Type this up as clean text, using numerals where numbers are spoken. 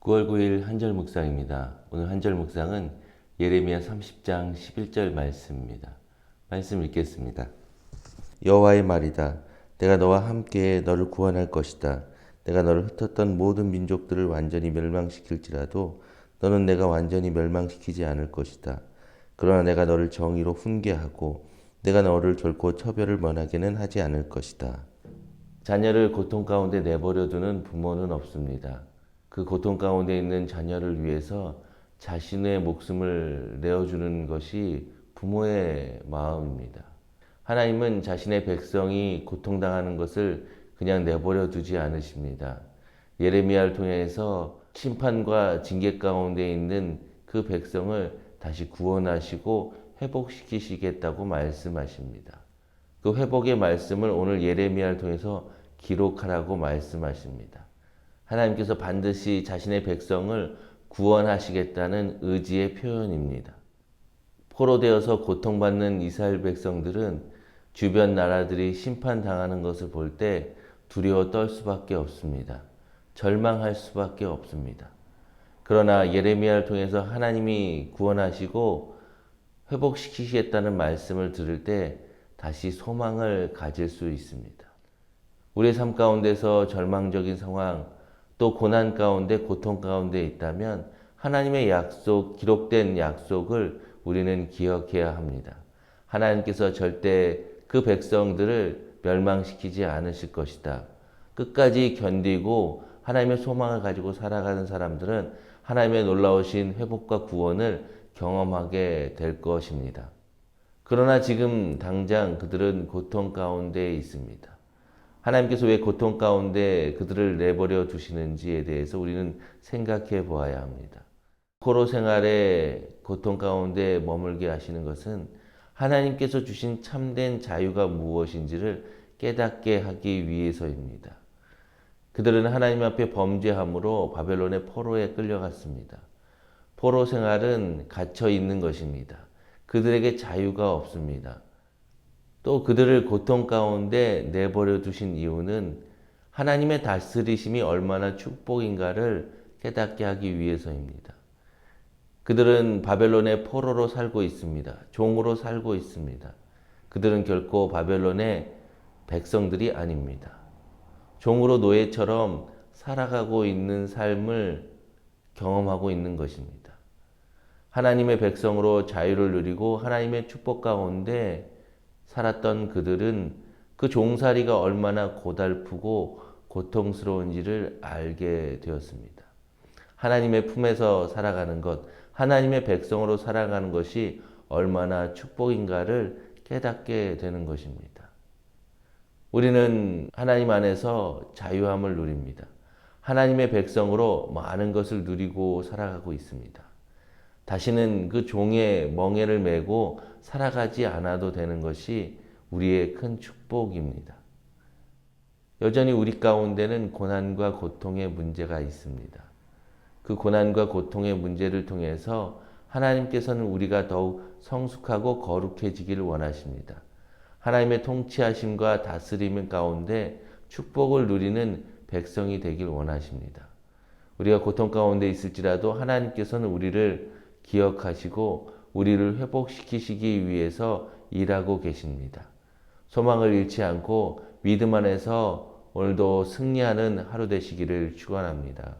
9월 9일 한절 묵상입니다. 오늘 한절 묵상은 예레미야 30장 11절 말씀입니다. 말씀 읽겠습니다. 여호와의 말이다. 내가 너와 함께 너를 구원할 것이다. 내가 너를 흩었던 모든 민족들을 완전히 멸망시킬지라도 너는 내가 완전히 멸망시키지 않을 것이다. 그러나 내가 너를 정의로 훈계하고 내가 너를 결코 처벌을 면하게는 하지 않을 것이다. 자녀를 고통 가운데 내버려 두는 부모는 없습니다. 그 고통 가운데 있는 자녀를 위해서 자신의 목숨을 내어주는 것이 부모의 마음입니다. 하나님은 자신의 백성이 고통당하는 것을 그냥 내버려 두지 않으십니다. 예레미야를 통해서 심판과 징계 가운데 있는 그 백성을 다시 구원하시고 회복시키시겠다고 말씀하십니다. 그 회복의 말씀을 오늘 예레미야를 통해서 기록하라고 말씀하십니다. 하나님께서 반드시 자신의 백성을 구원하시겠다는 의지의 표현입니다. 포로되어서 고통받는 이스라엘 백성들은 주변 나라들이 심판당하는 것을 볼 때 두려워 떨 수밖에 없습니다. 절망할 수밖에 없습니다. 그러나 예레미야를 통해서 하나님이 구원하시고 회복시키시겠다는 말씀을 들을 때 다시 소망을 가질 수 있습니다. 우리의 삶 가운데서 절망적인 상황, 또 고난 가운데, 고통 가운데 있다면 하나님의 약속, 기록된 약속을 우리는 기억해야 합니다. 하나님께서 절대 그 백성들을 멸망시키지 않으실 것이다. 끝까지 견디고 하나님의 소망을 가지고 살아가는 사람들은 하나님의 놀라우신 회복과 구원을 경험하게 될 것입니다. 그러나 지금 당장 그들은 고통 가운데 있습니다. 하나님께서 왜 고통 가운데 그들을 내버려 두시는지에 대해서 우리는 생각해 보아야 합니다. 포로 생활의 고통 가운데 머물게 하시는 것은 하나님께서 주신 참된 자유가 무엇인지를 깨닫게 하기 위해서입니다. 그들은 하나님 앞에 범죄함으로 바벨론의 포로에 끌려갔습니다. 포로 생활은 갇혀 있는 것입니다. 그들에게 자유가 없습니다. 또 그들을 고통 가운데 내버려 두신 이유는 하나님의 다스리심이 얼마나 축복인가를 깨닫게 하기 위해서입니다. 그들은 바벨론의 포로로 살고 있습니다. 종으로 살고 있습니다. 그들은 결코 바벨론의 백성들이 아닙니다. 종으로 노예처럼 살아가고 있는 삶을 경험하고 있는 것입니다. 하나님의 백성으로 자유를 누리고 하나님의 축복 가운데 살았던 그들은 그 종살이가 얼마나 고달프고 고통스러운지를 알게 되었습니다. 하나님의 품에서 살아가는 것, 하나님의 백성으로 살아가는 것이 얼마나 축복인가를 깨닫게 되는 것입니다. 우리는 하나님 안에서 자유함을 누립니다. 하나님의 백성으로 많은 것을 누리고 살아가고 있습니다. 다시는 그 종의 멍에를 메고 살아가지 않아도 되는 것이 우리의 큰 축복입니다. 여전히 우리 가운데는 고난과 고통의 문제가 있습니다. 그 고난과 고통의 문제를 통해서 하나님께서는 우리가 더욱 성숙하고 거룩해지기를 원하십니다. 하나님의 통치하심과 다스림 가운데 축복을 누리는 백성이 되길 원하십니다. 우리가 고통 가운데 있을지라도 하나님께서는 우리를 기억하시고 우리를 회복시키시기 위해서 일하고 계십니다. 소망을 잃지 않고 믿음 안에서 오늘도 승리하는 하루 되시기를 축원합니다.